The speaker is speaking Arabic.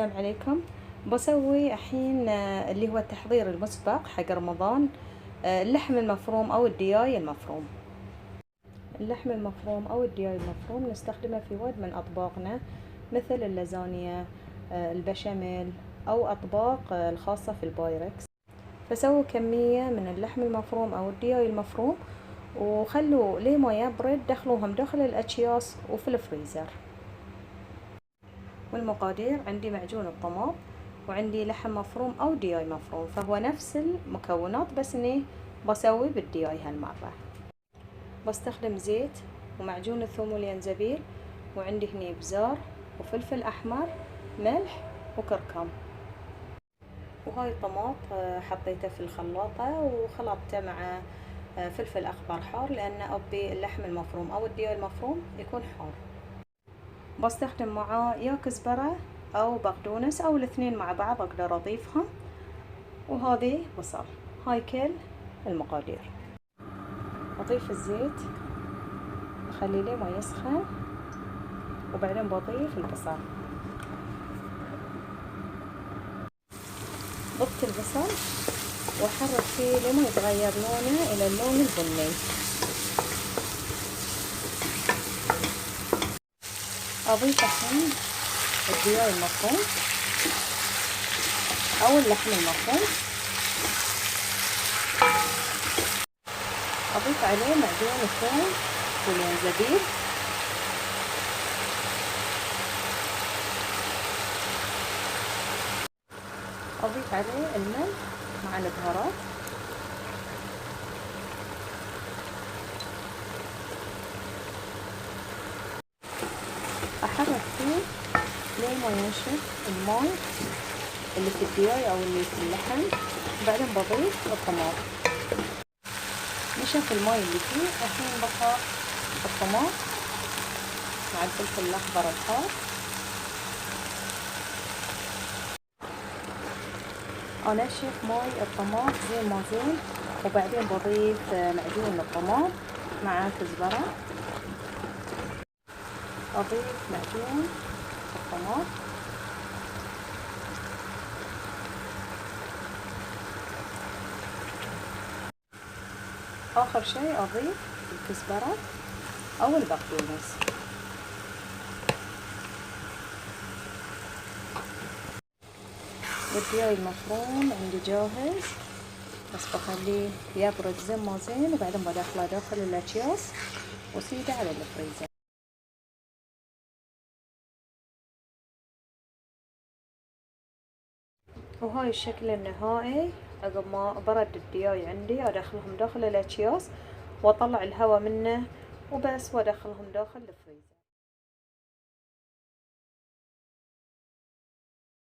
السلام عليكم. بسوي الحين اللي هو التحضير المسبق حق رمضان. اللحم المفروم او الدياي المفروم. اللحم المفروم او الدياي المفروم نستخدمه في وايد من اطباقنا، مثل اللازانيا، البشاميل، او اطباق الخاصة في البايركس. فسووا كمية من اللحم المفروم او الدياي المفروم وخلوا ليه ما يبرد، دخلوهم داخل الاكياس وفي الفريزر. والمقادير: عندي معجون الطماط، وعندي لحم مفروم او دياي مفروم، فهو نفس المكونات بس اني بسوي بالدياي هالمرة. بستخدم زيت ومعجون الثوم والينزبيل، وعندي هني بزار وفلفل احمر، ملح وكركم. وهاي الطماط حطيته في الخلاطة وخلطته مع فلفل اخضر حار، لان ابي اللحم المفروم او الدياي المفروم يكون حار. بستخدم معاه يا كزبرة او بقدونس او الاثنين مع بعض اقدر اضيفهم. وهذه بصل. هاي كل المقادير. اضيف الزيت، اخلي ليه ما يسخن، وبعدين بضيف البصل. ضفت البصل واحرك فيه لما يتغير لونه الى اللون البني. اضيف الحين الدياي المفروم او اللحم المفروم. اضيف عليه معجون الثوم والينزبيل، اضيف عليه الملح مع البهارات، احرك فيه لين ما ينشف الماء اللي في الدياي او اللي في اللحم. وبعدين بضيف الطماط. نشف الماء اللي فيه، الحين بحط الطماط مع الفلفل الاخضر الحار. انشف ماي الطماط زين ما زين، وبعدين بضيف معجون الطماط مع كزبرة. اضيف معجون الطماط، اخر شيء اضيف الكزبرة او البقدونس. والدياي المفروم عندي جاهز، بس بخليه يبرد زين ما زين، وبعدين بدخله داخل الاكياس وسيده على الفريزر. وهاي الشكل النهائي عقب ما برد الدياي عندي. ادخلهم داخل الاكياس واطلع الهواء منه وبس، وادخلهم داخل الفريزر.